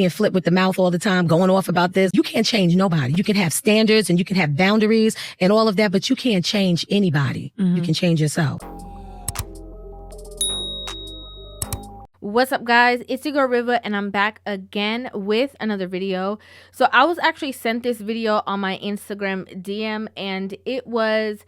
being flipped with the mouth all the time, going off about this. You can't change nobody. You can have standards and you can have boundaries and all of that, but you can't change anybody. You can change yourself. What's up, guys? It's your girl Rivah, and I'm back again with another video. So I was actually sent this video on my Instagram DM, and it was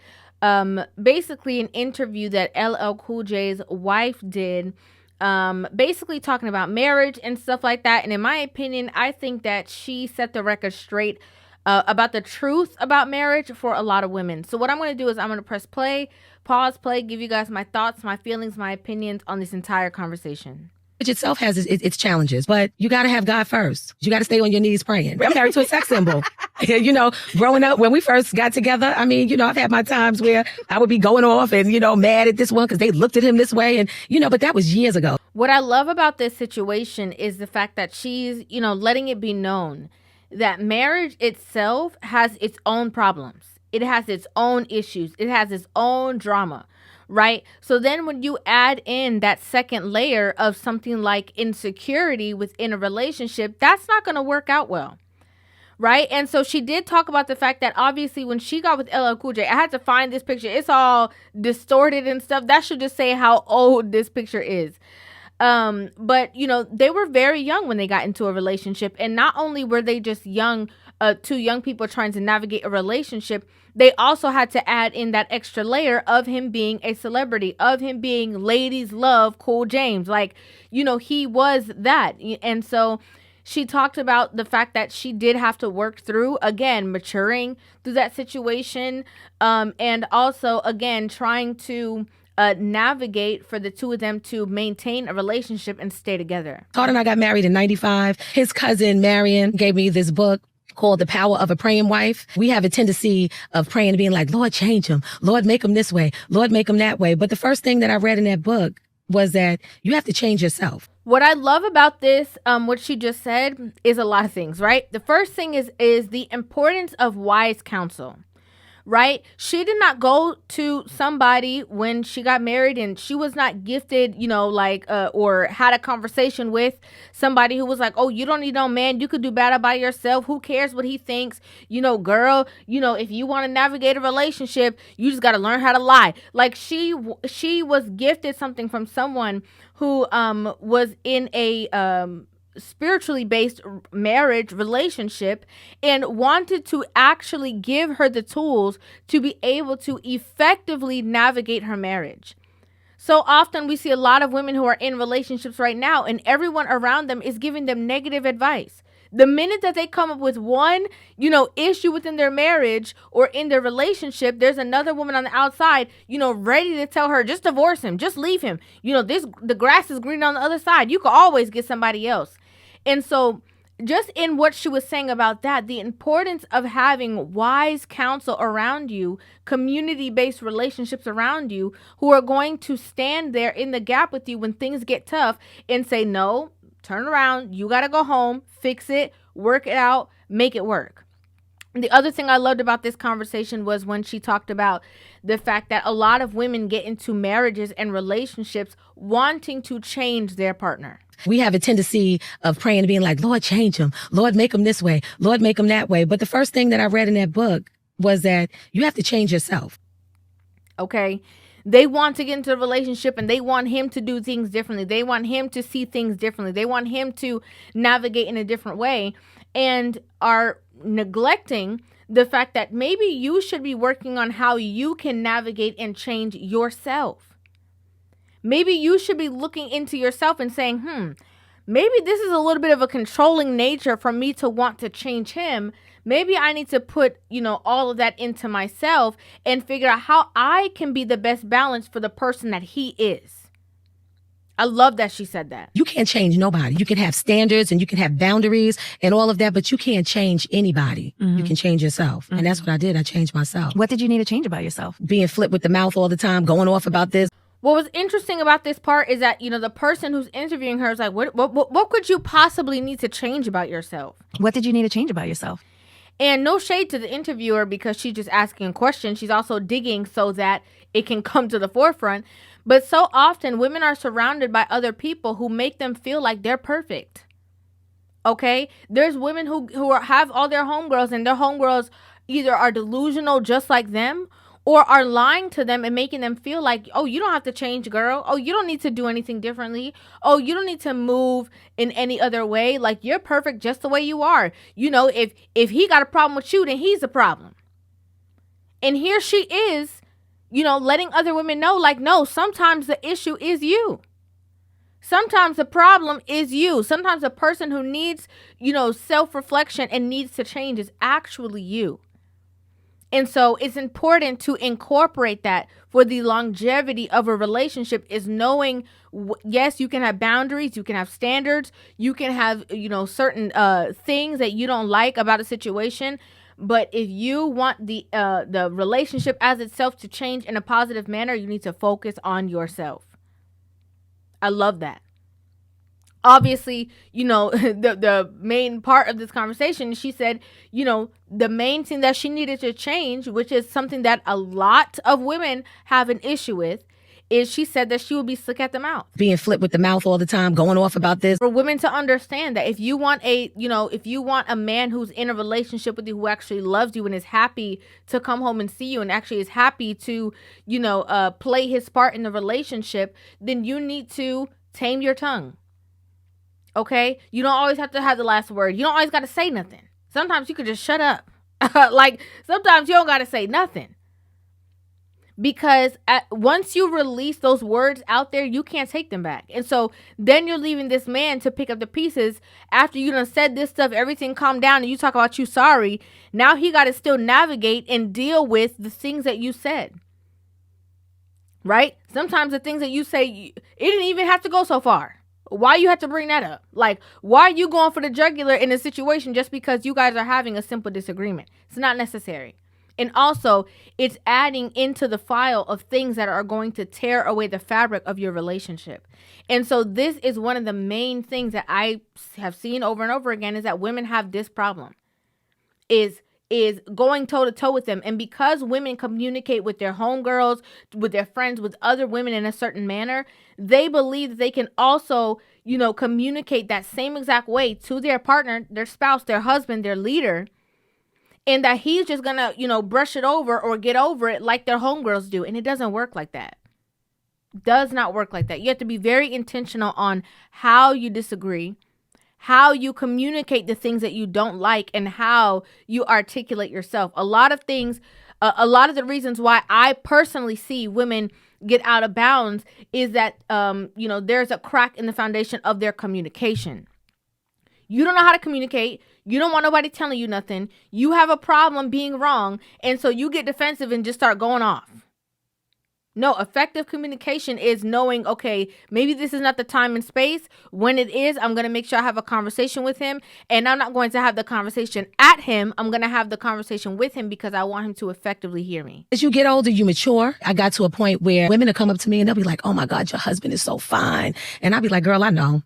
basically an interview that LL Cool J's wife did, basically talking about marriage and stuff like that. And in my opinion, I think that she set the record straight about the truth about marriage for a lot of women. So what I'm going to do is I'm going to press play, pause, play, give you guys my thoughts, my feelings, my opinions on this entire conversation. Marriage itself has its challenges, but you got to have God first. You got to stay on your knees praying. I'm married to a sex symbol. You know, growing up, when we first got together, I mean, you know, I've had my times where I would be going off and, you know, mad at this one because they looked at him this way. And, you know, but that was years ago. What I love about this situation is the fact that she's, you know, letting it be known that marriage itself has its own problems. It has its own issues. It has its own drama, right? So then when you add in that second layer of something like insecurity within a relationship, that's not going to work out well, right? And so she did talk about the fact that obviously when she got with LL Cool J, I had to find this picture. It's all distorted and stuff. That should just say how old this picture is. But, you know, they were very young when they got into a relationship. And not only were they just young, two young people trying to navigate a relationship, they also had to add in that extra layer of him being a celebrity, of him being ladies love Cool James. Like, you know, he was that. And so she talked about the fact that she did have to work through, again, maturing through that situation. And also, again, trying to navigate for the two of them to maintain a relationship and stay together. Todd and I got married in 95. His cousin, Marion, gave me this book called The Power of a Praying Wife. We have a tendency of praying and being like, Lord, change him. Lord, make him this way. Lord, make him that way. But the first thing that I read in that book was that you have to change yourself. What I love about this, what she just said, is a lot of things, right? The first thing is the importance of wise counsel. Right? She did not go to somebody when she got married and she was not gifted, you know, like, or had a conversation with somebody who was like, oh, you don't need no man. You could do better by yourself. Who cares what he thinks? You know, girl, you know, if you want to navigate a relationship, you just got to learn how to lie. Like she was gifted something from someone who was in a spiritually based marriage relationship and wanted to actually give her the tools to be able to effectively navigate her marriage. So often we see a lot of women who are in relationships right now and everyone around them is giving them negative advice. The minute that they come up with one, you know, issue within their marriage or in their relationship, there's another woman on the outside, you know, ready to tell her, just divorce him, just leave him. You know, the grass is green on the other side. You could always get somebody else. And so just in what she was saying about that, the importance of having wise counsel around you, community-based relationships around you who are going to stand there in the gap with you when things get tough and say, no, turn around, you got to go home, fix it, work it out, make it work. The other thing I loved about this conversation was when she talked about the fact that a lot of women get into marriages and relationships wanting to change their partner. We have a tendency of praying and being like, Lord, change him. Lord, make him this way. Lord, make him that way. But the first thing that I read in that book was that you have to change yourself. Okay. They want to get into a relationship and they want him to do things differently. They want him to see things differently. They want him to navigate in a different way and are neglecting the fact that maybe you should be working on how you can navigate and change yourself. Maybe you should be looking into yourself and saying, maybe this is a little bit of a controlling nature for me to want to change him. Maybe I need to put, you know, all of that into myself and figure out how I can be the best balance for the person that he is. I love that she said that. You can't change nobody. You can have standards and you can have boundaries and all of that, but you can't change anybody. You can change yourself. And that's what I did. I changed myself. What did you need to change about yourself? Being flipped with the mouth all the time, going off about this. What was interesting about this part is that, you know, the person who's interviewing her is like, what could you possibly need to change about yourself? What did you need to change about yourself? And no shade to the interviewer because she's just asking a question. She's also digging so that it can come to the forefront. But so often women are surrounded by other people who make them feel like they're perfect. Okay, there's women have all their homegirls, and their homegirls either are delusional just like them, or are lying to them and making them feel like, oh, you don't have to change, girl. Oh, you don't need to do anything differently. Oh, you don't need to move in any other way. Like, you're perfect just the way you are. You know, if he got a problem with you, then he's the problem. And here she is, you know, letting other women know, like, no, sometimes the issue is you. Sometimes the problem is you. Sometimes the person who needs, you know, self-reflection and needs to change is actually you. And so it's important to incorporate that for the longevity of a relationship, is knowing, yes, you can have boundaries, you can have standards, you can have, you know, certain things that you don't like about a situation. But if you want the relationship as itself to change in a positive manner, you need to focus on yourself. I love that. Obviously, you know, the main part of this conversation, she said, you know, the main thing that she needed to change, which is something that a lot of women have an issue with, is she said that she would be slick at the mouth. Being flipped with the mouth all the time, going off about this. For women to understand that if you want a man who's in a relationship with you, who actually loves you and is happy to come home and see you and actually is happy to, you know, play his part in the relationship, then you need to tame your tongue. Okay? You don't always have to have the last word. You don't always got to say nothing. Sometimes you could just shut up. Like, sometimes you don't got to say nothing. Because once you release those words out there, you can't take them back. And so then you're leaving this man to pick up the pieces after you done said this stuff, everything calmed down, and you talk about you sorry. Now he got to still navigate and deal with the things that you said. Right? Sometimes the things that you say, it didn't even have to go so far. Why you have to bring that up? Like, why are you going for the jugular in a situation just because you guys are having a simple disagreement? It's not necessary. And also, it's adding into the file of things that are going to tear away the fabric of your relationship. And so this is one of the main things that I have seen over and over again, is that women have this problem, is going toe to toe with them. And because women communicate with their homegirls, with their friends, with other women in a certain manner, they believe that they can also, you know, communicate that same exact way to their partner, their spouse, their husband, their leader, and that he's just gonna, you know, brush it over or get over it like their homegirls do. And it doesn't work like that. Does not work like that. You have to be very intentional on how you disagree, how you communicate the things that you don't like, and how you articulate yourself. A lot of things, a lot of the reasons why I personally see women get out of bounds is that, you know, there's a crack in the foundation of their communication. You don't know how to communicate. You don't want nobody telling you nothing. You have a problem being wrong. And so you get defensive and just start going off. No, effective communication is knowing, okay, maybe this is not the time and space. When it is, I'm going to make sure I have a conversation with him. And I'm not going to have the conversation at him. I'm going to have the conversation with him because I want him to effectively hear me. As you get older, you mature. I got to a point where women will come up to me and they'll be like, oh my God, your husband is so fine. And I'll be like, girl, I know.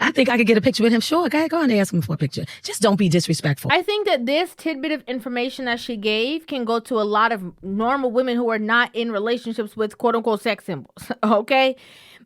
You think I could get a picture with him? Sure, go on and ask him for a picture. Just don't be disrespectful. I think that this tidbit of information that she gave can go to a lot of normal women who are not in relationships with quote unquote sex symbols. Okay?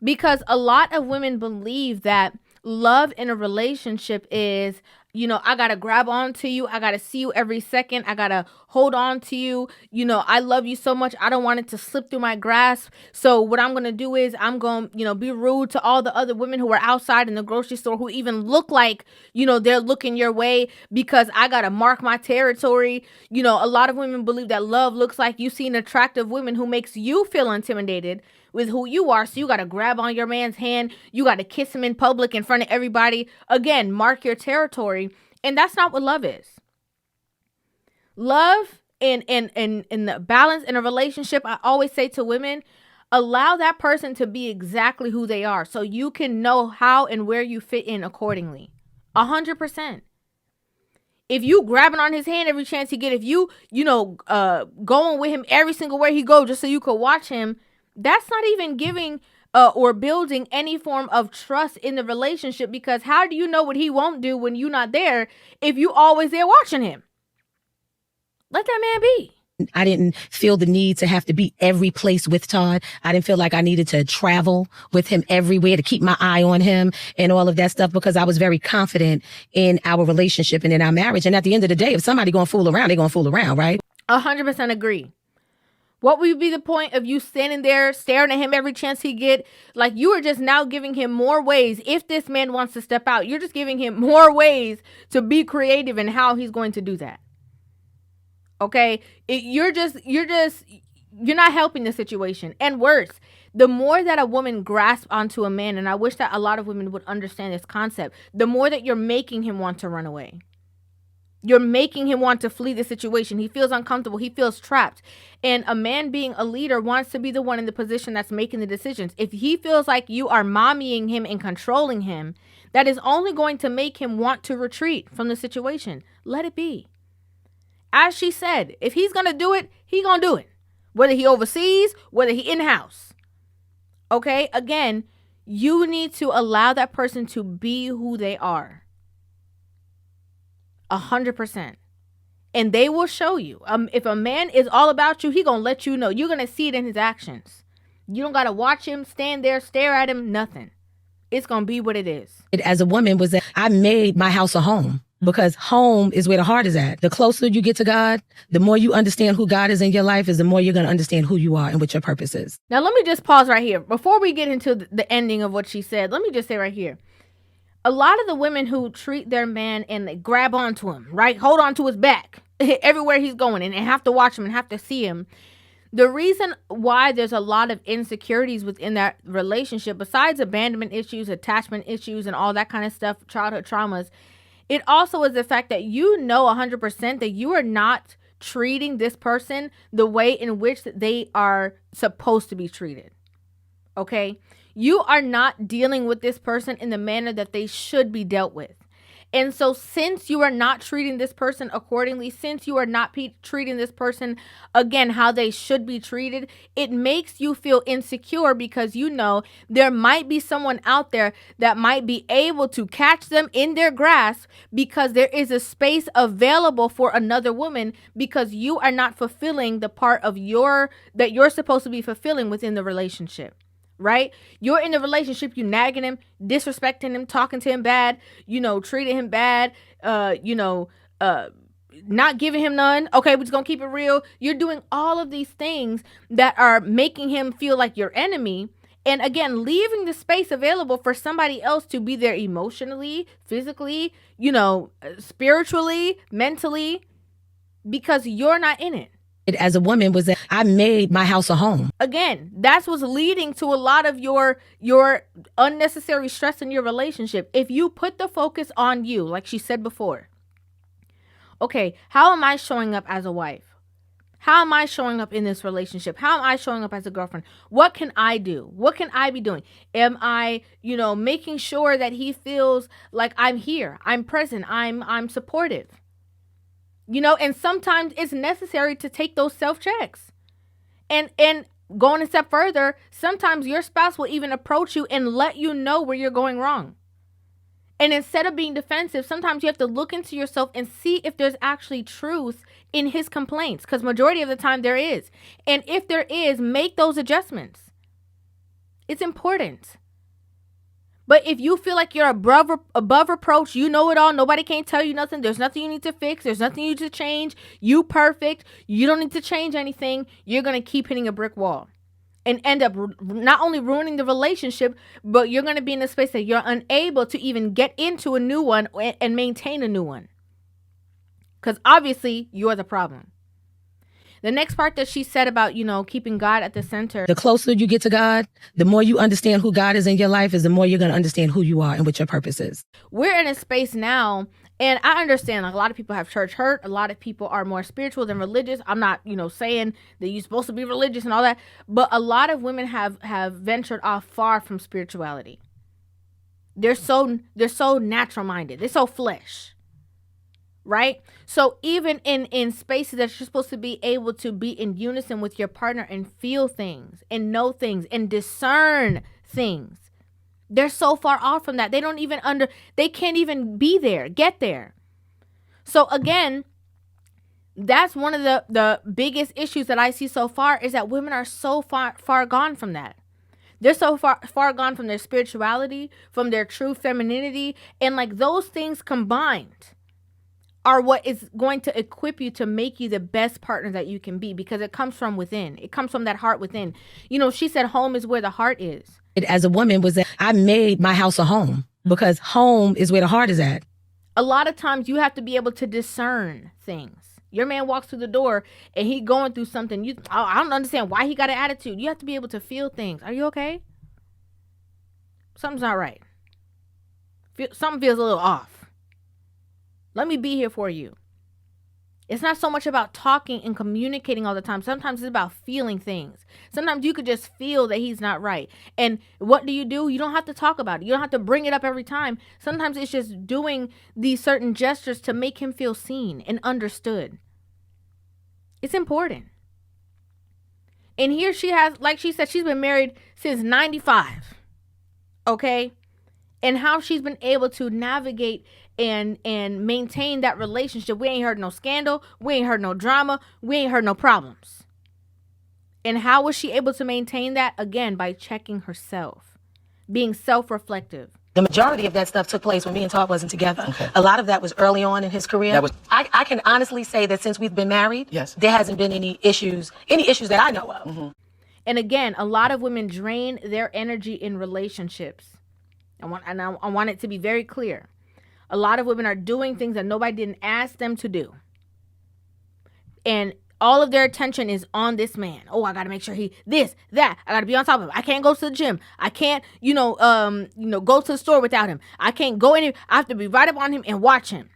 Because a lot of women believe that love in a relationship is, you know, I got to grab onto you. I got to see you every second. I got to hold on to you. You know, I love you so much. I don't want it to slip through my grasp. So what I'm going to do is I'm going to, you know, be rude to all the other women who are outside in the grocery store who even look like, you know, they're looking your way because I got to mark my territory. You know, a lot of women believe that love looks like you see an attractive woman who makes you feel intimidated with who you are. So you got to grab on your man's hand. You got to kiss him in public in front of everybody. Again, mark your territory. And that's not what love is. Love and the balance in a relationship, I always say to women, allow that person to be exactly who they are so you can know how and where you fit in accordingly. 100%. If you grabbing on his hand every chance he get, if you going with him every single where he go just so you could watch him, that's not even giving or building any form of trust in the relationship, because how do you know what he won't do when you're not there if you always there watching him? Let that man be. I didn't feel the need to have to be every place with Todd. I didn't feel like I needed to travel with him everywhere to keep my eye on him and all of that stuff, because I was very confident in our relationship and in our marriage. And at the end of the day, if somebody gonna fool around, they gonna fool around, right? 100% agree. What would be the point of you standing there staring at him every chance he get? Like, you are just now giving him more ways. If this man wants to step out, you're just giving him more ways to be creative in how he's going to do that. Okay? You're not helping the situation. And worse, the more that a woman grasps onto a man, and I wish that a lot of women would understand this concept, the more that you're making him want to run away. You're making him want to flee the situation. He feels uncomfortable. He feels trapped. And a man being a leader wants to be the one in the position that's making the decisions. If he feels like you are mommying him and controlling him, that is only going to make him want to retreat from the situation. Let it be. As she said, if he's going to do it, he's going to do it. Whether he overseas, whether he in-house. Okay? Again, you need to allow that person to be who they are. 100%. And they will show you. If a man is all about you, he gonna let you know. You're gonna see it in his actions. You don't gotta watch him, stand there, stare at him, nothing. It's gonna be what it is. As a woman, was that I made my house a home, because home is where the heart is at. The closer you get to God, the more you understand who God is in your life, is the more you're gonna understand who you are and what your purpose is. Now let me just pause right here. Before we get into the ending of what she said, let me just say right here. A lot of the women who treat their man and they grab onto him, right? Hold on to his back everywhere he's going and have to watch him and have to see him. The reason why there's a lot of insecurities within that relationship, besides abandonment issues, attachment issues, and all that kind of stuff, childhood traumas, it also is the fact that you know 100% that you are not treating this person the way in which they are supposed to be treated. Okay? You are not dealing with this person in the manner that they should be dealt with. And so since you are not treating this person accordingly, since you are not treating this person, again, how they should be treated, it makes you feel insecure, because you know there might be someone out there that might be able to catch them in their grasp, because there is a space available for another woman, because you are not fulfilling the part of that you're supposed to be fulfilling within the relationship. Right? You're in the relationship, you nagging him, disrespecting him, talking to him bad, treating him bad, not giving him none. Okay, we're just gonna keep it real. You're doing all of these things that are making him feel like your enemy. And again, leaving the space available for somebody else to be there emotionally, physically, spiritually, mentally, because you're not in it. As a woman, was that I made my house a home. Again, that's what's leading to a lot of your unnecessary stress in your relationship. If you put the focus on you, like she said before, okay, how am I showing up as a wife? How am I showing up in this relationship? How am I showing up as a girlfriend? What can I do? What can I be doing? Am I, making sure that he feels like I'm here, I'm present, I'm supportive? And sometimes it's necessary to take those self-checks. And going a step further, sometimes your spouse will even approach you and let you know where you're going wrong. And instead of being defensive, sometimes you have to look into yourself and see if there's actually truth in his complaints, because majority of the time there is. And if there is, make those adjustments. It's important. But if you feel like you're above reproach, you know it all, nobody can't tell you nothing, there's nothing you need to fix, there's nothing you need to change, you perfect, you don't need to change anything, you're going to keep hitting a brick wall and end up not only ruining the relationship, but you're going to be in a space that you're unable to even get into a new one and maintain a new one. Because obviously you're the problem. The next part that she said about, keeping God at the center. The closer you get to God, the more you understand who God is in your life, is the more you're going to understand who you are and what your purpose is. We're in a space now, and I understand like a lot of people have church hurt. A lot of people are more spiritual than religious. I'm not, saying that you're supposed to be religious and all that, but a lot of women have ventured off far from spirituality. They're so natural minded. They're so flesh. Right? So even in spaces that you're supposed to be able to be in unison with your partner and feel things and know things and discern things, they're so far off from that. They don't even they can't even be there, get there. So again, that's one of the biggest issues that I see so far, is that women are so far gone from that. They're so far gone from their spirituality, from their true femininity, and like those things combined are what is going to equip you to make you the best partner that you can be, because it comes from within. It comes from that heart within. You know, she said home is where the heart is. As a woman, was that I made my house a home, because home is where the heart is at. A lot of times you have to be able to discern things. Your man walks through the door and he going through something. I don't understand why he got an attitude. You have to be able to feel things. Are you okay? Something's not right. Something feels a little off. Let me be here for you. It's not so much about talking and communicating all the time. Sometimes it's about feeling things. Sometimes you could just feel that he's not right. And what do? You don't have to talk about it. You don't have to bring it up every time. Sometimes it's just doing these certain gestures to make him feel seen and understood. It's important. And here she has, like she said, she's been married since 95. Okay? And how she's been able to navigate and maintain that relationship. We ain't heard no scandal. We ain't heard no drama. We ain't heard no problems. And how was she able to maintain that? Again, by checking herself, being self-reflective. The majority of that stuff took place when me and Todd wasn't together. Okay. A lot of that was early on in his career. I can honestly say that since we've been married, yes, there hasn't been any issues that I know of. Mm-hmm. And again, a lot of women drain their energy in relationships. I want it to be very clear. A lot of women are doing things that nobody didn't ask them to do. And all of their attention is on this man. Oh, I got to make sure that. I got to be on top of him. I can't go to the gym. I can't, go to the store without him. I can't go I have to be right up on him and watch him.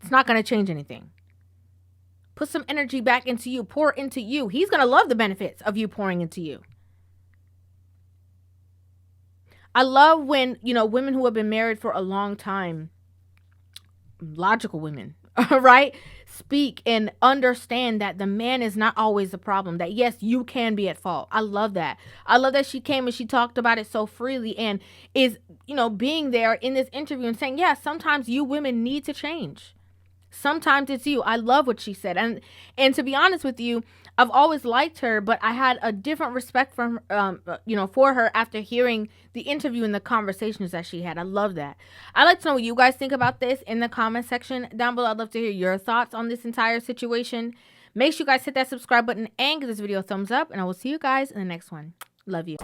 It's not going to change anything. Put some energy back into you. Pour into you. He's going to love the benefits of you pouring into you. I love when, women who have been married for a long time, logical women, right, speak and understand that the man is not always the problem, that yes, you can be at fault. I love that. I love that she came and she talked about it so freely and is, being there in this interview and saying, yeah, sometimes you women need to change. Sometimes it's you. I love what she said. And to be honest with you, I've always liked her, but I had a different respect for her after hearing the interview and the conversations that she had. I love that. I'd like to know what you guys think about this in the comment section down below. I'd love to hear your thoughts on this entire situation. Make sure you guys hit that subscribe button and give this video a thumbs up, and I will see you guys in the next one. Love you.